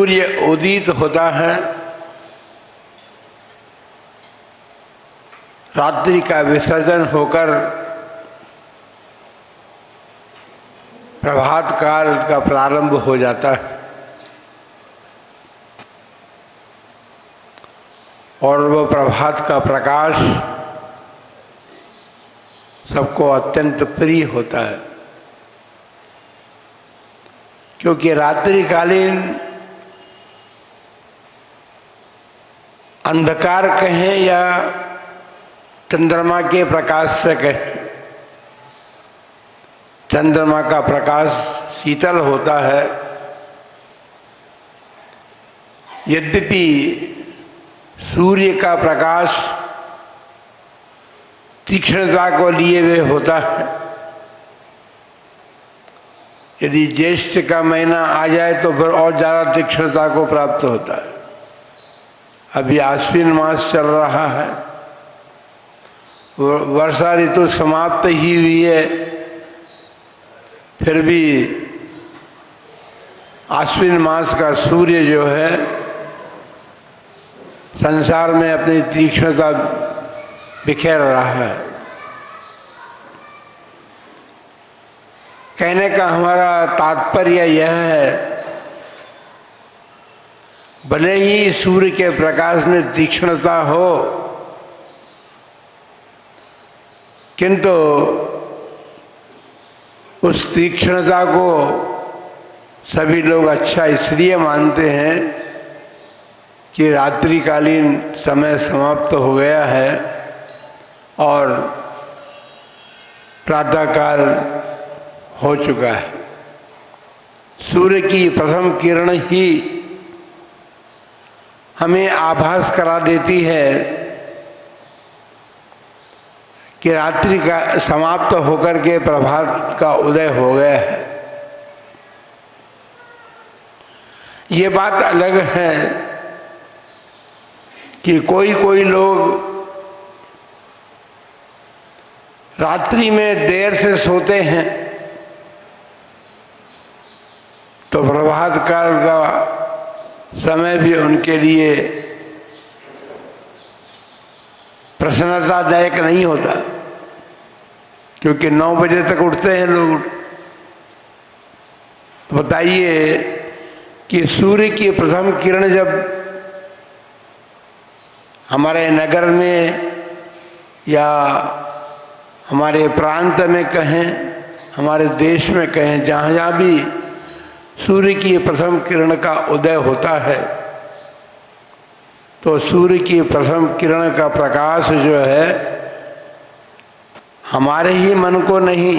सूर्य उदित होता है, रात्रि का विसर्जन होकर प्रभात काल का प्रारंभ हो जाता है और वह प्रभात का प्रकाश सबको अत्यंत प्रिय होता है, क्योंकि रात्रिकालीन अंधकार कहें या चंद्रमा के प्रकाश से कहें, चंद्रमा का प्रकाश शीतल होता है, यद्यपि सूर्य का प्रकाश तीक्ष्णता को लिए हुए होता है। यदि ज्येष्ठ का महीना आ जाए तो फिर और ज़्यादा तीक्ष्णता को प्राप्त होता है। अभी आश्विन मास चल रहा है, वर्षा ऋतु समाप्त ही हुई है, फिर भी आश्विन मास का सूर्य जो है संसार में अपनी तीक्ष्णता बिखेर रहा है। कहने का हमारा तात्पर्य यह है, भले ही सूर्य के प्रकाश में तीक्ष्णता हो, किंतु उस तीक्ष्णता को सभी लोग अच्छा इसलिए मानते हैं कि रात्रिकालीन समय समाप्त हो गया है और प्रातःकाल हो चुका है। सूर्य की प्रथम किरण ही हमें आभास करा देती है कि रात्रि का समाप्त होकर के प्रभात का उदय हो गया है। ये बात अलग है कि कोई कोई लोग रात्रि में देर से सोते हैं तो प्रभात काल का समय भी उनके लिए प्रसन्नतादायक नहीं होता, क्योंकि 9 बजे तक उठते हैं लोग। तो बताइए कि सूर्य की प्रथम किरण जब हमारे नगर में या हमारे प्रांत में कहें, हमारे देश में कहें, जहाँ जहाँ भी सूर्य की प्रथम किरण का उदय होता है, तो सूर्य की प्रथम किरण का प्रकाश जो है हमारे ही मन को नहीं,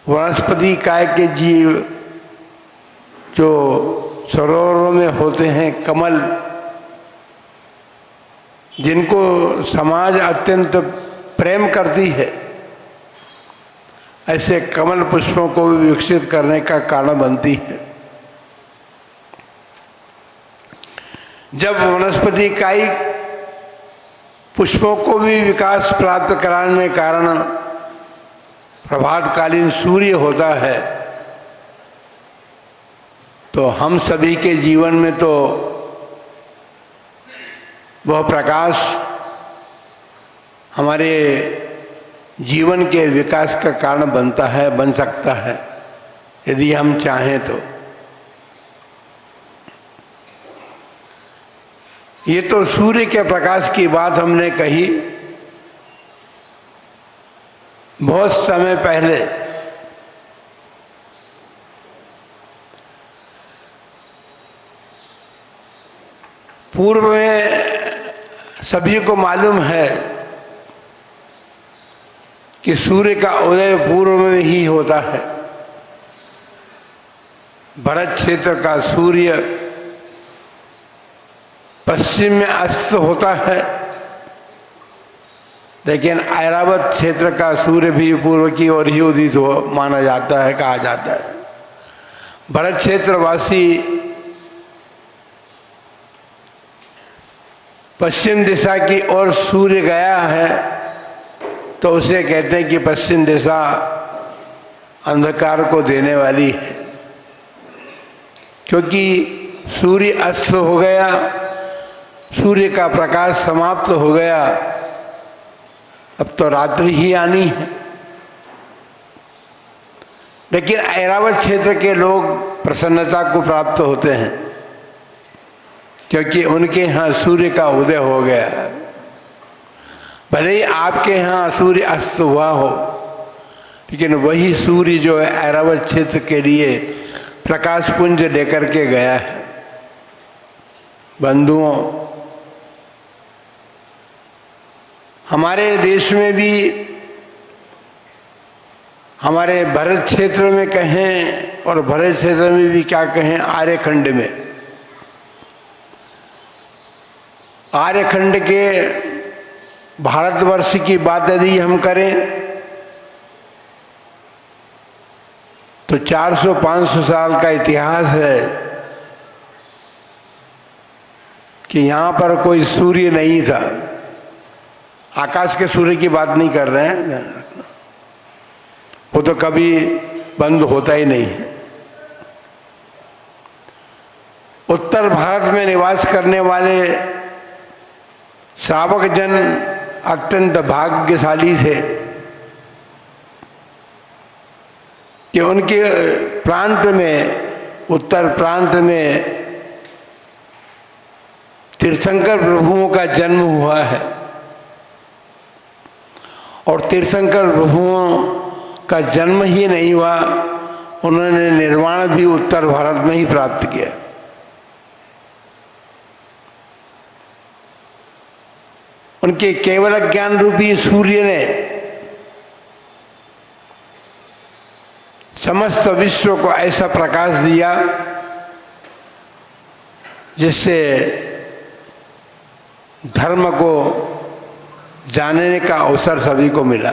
वनस्पति काय के जीव जो सरोवरों में होते हैं, कमल, जिनको समाज अत्यंत प्रेम करती है, ऐसे कमल पुष्पों को भी विकसित करने का कारण बनती है। जब वनस्पति काई पुष्पों को भी विकास प्राप्त कराने के कारण प्रभातकालीन सूर्य होता है, तो हम सभी के जीवन में तो वह प्रकाश हमारे जीवन के विकास का कारण बनता है, बन सकता है, यदि हम चाहें तो। ये तो सूर्य के प्रकाश की बात हमने कही बहुत समय पहले। पूर्व में सभी को मालूम है कि सूर्य का उदय पूर्व में ही होता है। भरत क्षेत्र का सूर्य पश्चिम में अस्त होता है, लेकिन ऐरावत क्षेत्र का सूर्य भी पूर्व की ओर ही उदित हो माना जाता है, कहा जाता है। भरत क्षेत्रवासी पश्चिम दिशा की ओर सूर्य गया है तो उसे कहते हैं कि पश्चिम दिशा अंधकार को देने वाली है, क्योंकि सूर्य अस्त हो गया, सूर्य का प्रकाश समाप्त हो गया, अब तो रात्रि ही आनी है। लेकिन ऐरावत क्षेत्र के लोग प्रसन्नता को प्राप्त होते हैं, क्योंकि उनके यहाँ सूर्य का उदय हो गया। भले ही आपके यहाँ सूर्य अस्त हुआ हो, लेकिन वही सूर्य जो है ऐरावत क्षेत्र के लिए प्रकाश पुंज लेकर के गया है। बंधुओं, हमारे देश में भी, हमारे भरत क्षेत्र में कहें और भरत क्षेत्र में भी क्या कहें, आर्यखंड में, आर्यखंड के भारतवर्ष की बात यदि हम करें तो 400-500 साल का इतिहास है कि यहाँ पर कोई सूर्य नहीं था। आकाश के सूर्य की बात नहीं कर रहे हैं, वो तो कभी बंद होता ही नहीं है। उत्तर भारत में निवास करने वाले श्रावक जन अत्यंत भाग्यशाली थे कि उनके प्रांत में, उत्तर प्रांत में तीर्थंकर प्रभुओं का जन्म हुआ है। और तीर्थंकर प्रभुओं का जन्म ही नहीं हुआ, उन्होंने निर्वाण भी उत्तर भारत में ही प्राप्त किया। उनके केवल ज्ञान रूपी सूर्य ने समस्त विश्व को ऐसा प्रकाश दिया जिससे धर्म को जानने का अवसर सभी को मिला।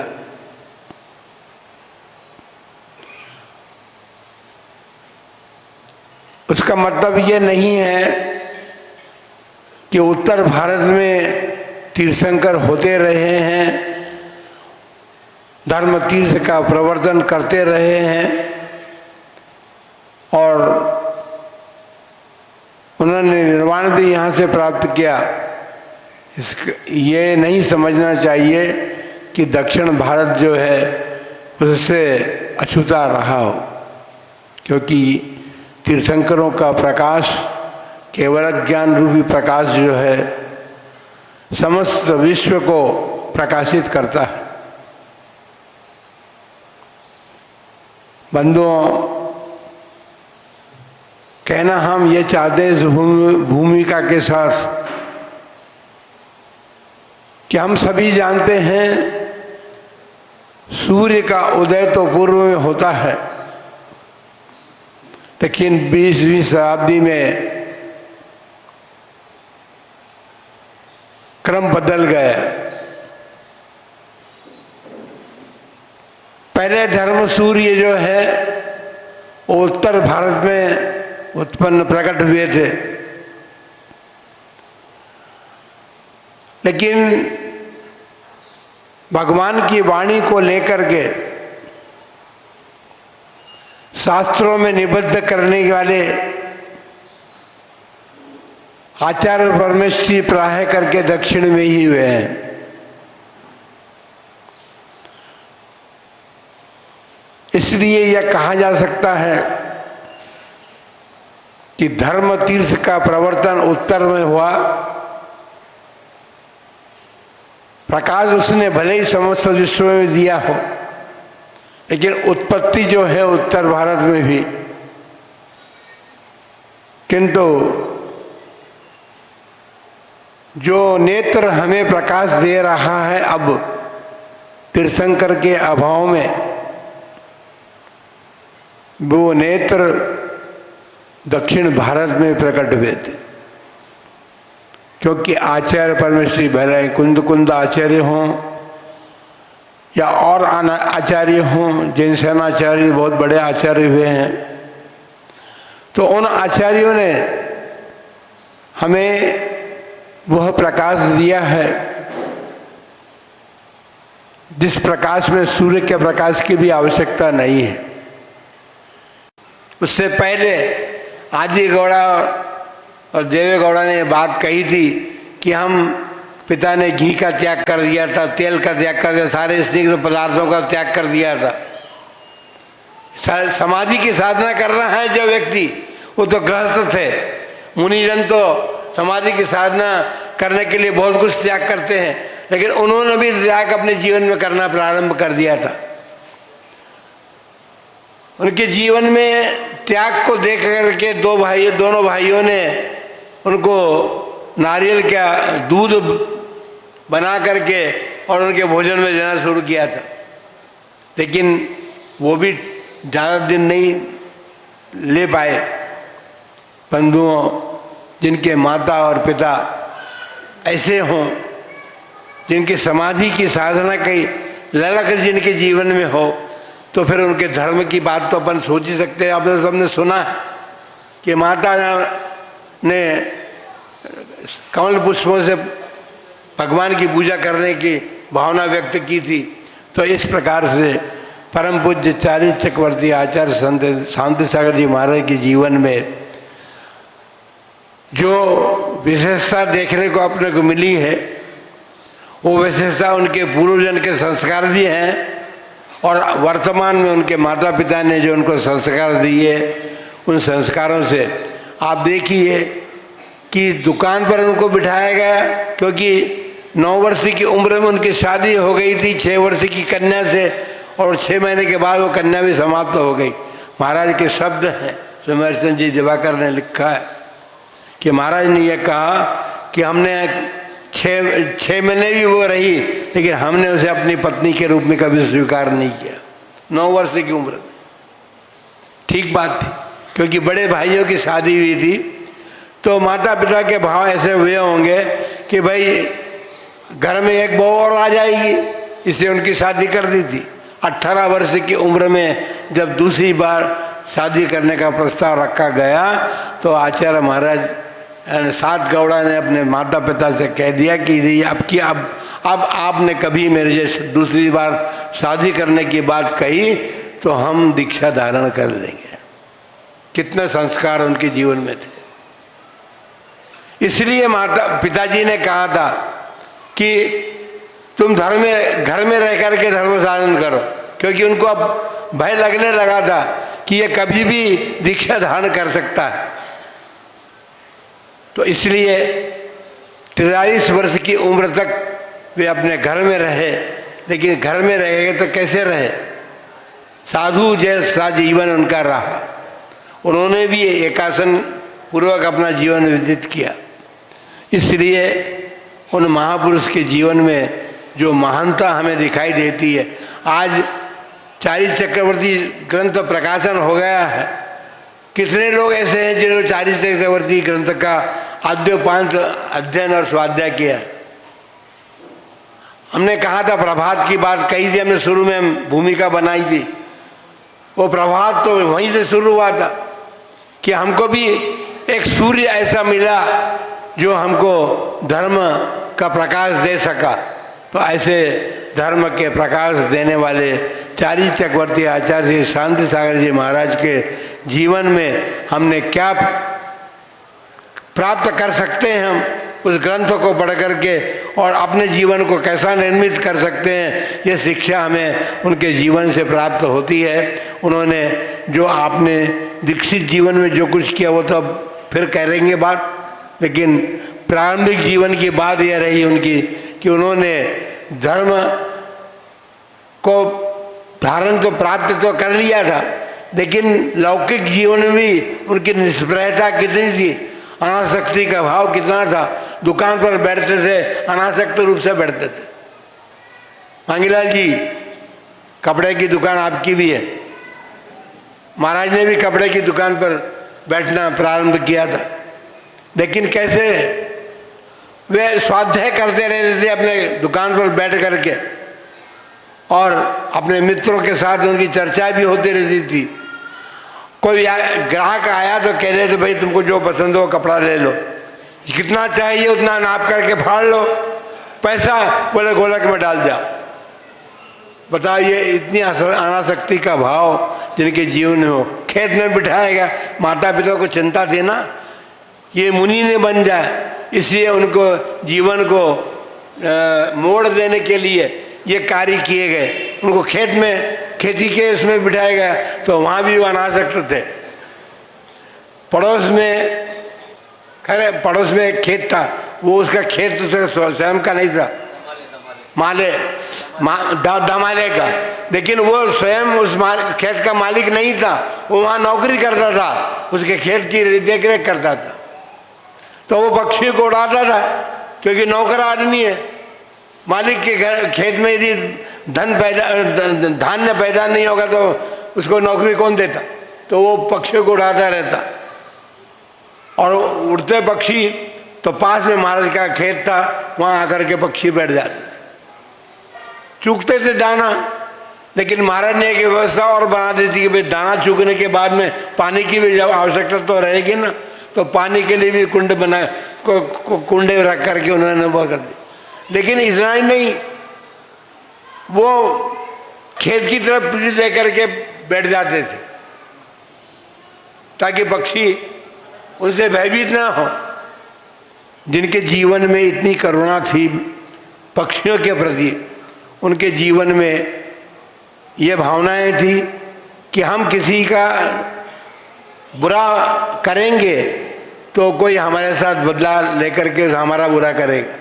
उसका मतलब ये नहीं है कि उत्तर भारत में तीर्थंकर होते रहे हैं, धर्म तीर्थ का प्रवर्तन करते रहे हैं और उन्होंने निर्वाण भी यहाँ से प्राप्त किया। ये नहीं समझना चाहिए कि दक्षिण भारत जो है उससे अछूता रहा हो, क्योंकि तीर्थंकरों का प्रकाश, केवल ज्ञान रूपी प्रकाश जो है समस्त विश्व को प्रकाशित करता है। बंधुओं, कहना हम ये चाहते हैं इस भूमिका के साथ कि हम सभी जानते हैं सूर्य का उदय तो पूर्व में होता है, लेकिन 20वीं शताब्दी में क्रम बदल गया। पहले धर्म सूर्य जो है वो उत्तर भारत में उत्पन्न प्रकट हुए थे, लेकिन भगवान की वाणी को लेकर के शास्त्रों में निबद्ध करने वाले आचार्य परमेश्वरी प्राय करके दक्षिण में ही हुए हैं। इसलिए यह कहा जा सकता है कि धर्म तीर्थ का प्रवर्तन उत्तर में हुआ। प्रकाश उसने भले ही समस्त विश्व में दिया हो, लेकिन उत्पत्ति जो है उत्तर भारत में भी। किंतु जो नेत्र हमें प्रकाश दे रहा है अब तीर्थंकर के अभाव में, वो नेत्र दक्षिण भारत में प्रकट हुए थे। क्योंकि आचार्य परमेश्वरी भले कुंद आचार्य हों या और आचार्य हों, जैन सेनाचार्य बहुत बड़े आचार्य हुए हैं, तो उन आचार्यों ने हमें वह प्रकाश दिया है जिस प्रकाश में सूर्य के प्रकाश की भी आवश्यकता नहीं है। उससे पहले आदि गौड़ा और देवेगौड़ा ने बात कही थी कि हम पिता ने घी का त्याग कर दिया था, तेल का त्याग कर दिया, सारे स्निग्ध पदार्थों का त्याग कर दिया था। समाधि की साधना कर रहा है जो व्यक्ति, वो तो गृहस्थ थे। मुनिजन तो समाधि की साधना करने के लिए बहुत कुछ त्याग करते हैं, लेकिन उन्होंने भी त्याग अपने जीवन में करना प्रारंभ कर दिया था। उनके जीवन में त्याग को देख करके दोनों भाइयों ने उनको नारियल का दूध बना करके और उनके भोजन में देना शुरू किया था। लेकिन वो भी ज़्यादा दिन नहीं ले पाए। बंधुओं, जिनके माता और पिता ऐसे हों, जिनकी समाधि की साधना की ललक जिनके जीवन में हो, तो फिर उनके धर्म की बात तो अपन सोच ही सकते हैं। आपने सबने सुना कि माता ने कमल पुष्पों से भगवान की पूजा करने की भावना व्यक्त की थी। तो इस प्रकार से परम पूज्य चारी चक्रवर्ती आचार्य संत शांति सागर जी महाराज के जीवन में जो विशेषता देखने को अपने को मिली है, वो विशेषता उनके पूर्वजन के संस्कार भी हैं और वर्तमान में उनके माता पिता ने जो उनको संस्कार दिए, उन संस्कारों से आप देखिए कि दुकान पर उनको बिठाया गया, क्योंकि 9 वर्ष की उम्र में उनकी शादी हो गई थी 6 वर्ष की कन्या से, और 6 महीने के बाद वो कन्या भी समाप्त हो गई। महाराज के शब्द हैं, सुमेरचंद जी दिवाकर ने लिखा है कि महाराज ने यह कहा कि हमने 6 महीने भी वो रही, लेकिन हमने उसे अपनी पत्नी के रूप में कभी स्वीकार नहीं किया। 9 वर्ष की उम्र में ठीक बात थी, क्योंकि बड़े भाइयों की शादी हुई थी, तो माता पिता के भाव ऐसे हुए होंगे कि भाई घर में एक बहू और आ जाएगी, इसलिए उनकी शादी कर दी थी। 18 वर्ष की उम्र में जब दूसरी बार शादी करने का प्रस्ताव रखा गया, तो आचार्य महाराज सात गौड़ा ने अपने माता पिता से कह दिया कि अब आपने कभी मेरे जैसे दूसरी बार शादी करने की बात कही तो हम दीक्षा धारण कर लेंगे। कितने संस्कार उनके जीवन में थे। इसलिए पिताजी ने कहा था कि तुम घर में रह करके धर्म साधन करो, क्योंकि उनको अब भय लगने लगा था कि ये कभी भी दीक्षा धारण कर सकता है। तो इसलिए 43 वर्ष की उम्र तक वे अपने घर में रहे। लेकिन घर में रहेंगे तो कैसे रहे? साधु जैसा जीवन उनका रहा। उन्होंने भी एकासन पूर्वक अपना जीवन व्यतीत किया। इसलिए उन महापुरुष के जीवन में जो महानता हमें दिखाई देती है। आज चारी चक्रवर्ती ग्रंथ प्रकाशन हो गया है। कितने लोग ऐसे हैं जिन्होंने चारी चक्रवर्ती ग्रंथ का आद्योपांत अध्ययन और स्वाध्याय किया। हमने कहा था, प्रभात की बात कही थी हमने, शुरू में भूमिका बनाई थी। वो प्रभात तो वहीं से शुरू हुआ था कि हमको भी एक सूर्य ऐसा मिला जो हमको धर्म का प्रकाश दे सका। तो ऐसे धर्म के प्रकाश देने वाले चारी चक्रवर्ती आचार्य श्री शांति सागर जी महाराज के जीवन में हमने क्या प्राप्त कर सकते हैं, हम उस ग्रंथ को पढ़ करके और अपने जीवन को कैसा निर्मित कर सकते हैं, ये शिक्षा हमें उनके जीवन से प्राप्त होती है। उन्होंने जो आपने दीक्षित जीवन में जो कुछ किया वो तो अब फिर करेंगे बात, लेकिन प्रारंभिक जीवन की बात यह रही उनकी कि उन्होंने धर्म को धारण तो प्राप्त तो कर लिया था, लेकिन लौकिक जीवन में भी उनकी निष्प्रयता कितनी थी, अनासक्ति का भाव कितना था। दुकान पर बैठते थे, अनासक्त रूप से बैठते थे। मांगीलाल जी, कपड़े की दुकान आपकी भी है। महाराज ने भी कपड़े की दुकान पर बैठना प्रारंभ किया था, लेकिन कैसे वे स्वाध्याय करते रहते थे अपने दुकान पर बैठ करके, और अपने मित्रों के साथ उनकी चर्चा भी होती रहती थी। कोई ग्राहक आया तो कह रहे थे, भाई तुमको जो पसंद हो कपड़ा ले लो, कितना चाहिए उतना नाप करके फाड़ लो, पैसा बोले गोलक में डाल जाओ। बताओ, ये इतनी अनासक्ति का भाव जिनके जीवन में हो। खेत में बिठाएगा, माता पिता को चिंता थी ना, ये मुनि ने बन जाए, इसलिए उनको जीवन को मोड़ देने के लिए ये कार्य किए गए। उनको खेत में, खेती के उसमें बिठाया गया तो वहाँ भी बना सकते थे। पड़ोस में, खैर पड़ोस में एक खेत था, वो उसका खेत उसका स्वयं का नहीं था, दमाले का, लेकिन वो स्वयं उस खेत का मालिक नहीं था, वो वहाँ नौकरी करता था, उसके खेत की देख रेख करता था। तो वो पक्षी को उड़ाता था, क्योंकि नौकर आदमी है, मालिक के खेत में यदि धान्य पैदा नहीं होगा तो उसको नौकरी कौन देता, तो वो पक्षियों को उड़ाता रहता। और उड़ते पक्षी तो पास में महाराज का खेत था, वहाँ आकर के पक्षी बैठ जाते, चूकते थे दाना, लेकिन महाराज ने एक व्यवस्था और बना दी थी कि भाई दाना चूकने के बाद में पानी की भी जब आवश्यकता तो रहेगी ना, तो पानी के लिए भी कुंड बना, कुंडे रख करके उन्होंने वो कर दी। लेकिन इतना ही नहीं, वो खेत की तरफ पीढ़ी दे करके बैठ जाते थे ताकि पक्षी उनसे भयभीत ना हो। जिनके जीवन में इतनी करुणा थी पक्षियों के प्रति, उनके जीवन में ये भावनाएं थी कि हम किसी का बुरा करेंगे तो कोई हमारे साथ बदला लेकर के हमारा बुरा करेगा।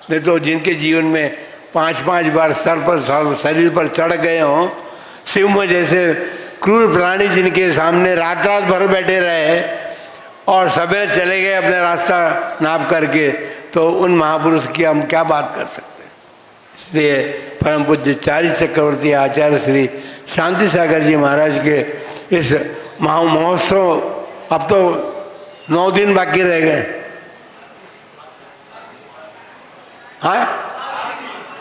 नहीं तो जिनके जीवन में 5-5 बार सर पर शरीर पर चढ़ गए हों, सिंह जैसे क्रूर प्राणी जिनके सामने रात रात भर बैठे रहे और सवेरे चले गए अपने रास्ता नाप करके, तो उन महापुरुष की हम क्या बात कर सकते हैं। इसलिए परम पूज्य चारी चक्रवर्ती आचार्य श्री शांति सागर जी महाराज के इस महोत्सव, अब तो 9 दिन बाकी रह गए, हाँ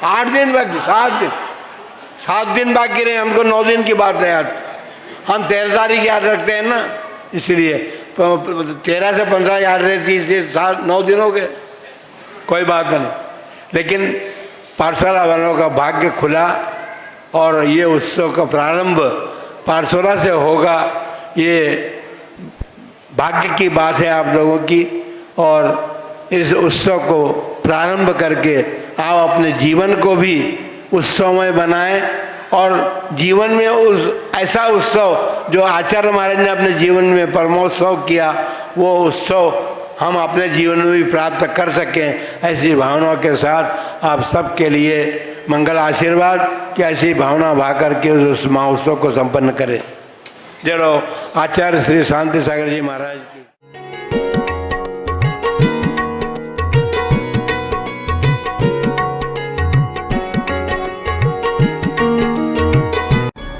8 दिन बाकी, 7 दिन बाकी रहे, हमको 9 दिन की बात है यार। हम 13 तारीख याद रखते हैं ना, इसलिए 13 से 15 याद रहती है, 9 दिन हो गए, कोई बात नहीं। लेकिन पाठशाला वालों का भाग्य खुला और ये उत्सव का प्रारंभ पाठशाला से होगा, ये भाग्य की बात है आप लोगों की। और इस उत्सव को प्रारंभ करके आप अपने जीवन को भी उत्सवमय बनाएं और जीवन में उस ऐसा उत्सव जो आचार्य महाराज ने अपने जीवन में परमोत्सव किया, वो उत्सव हम अपने जीवन में भी प्राप्त कर सकें। ऐसी भावनाओं के साथ आप सबके लिए मंगल आशीर्वाद कि ऐसी भावना भा करके उस महोत्सव को संपन्न करें। जय हो आचार्य श्री शांति सागर जी महाराज की।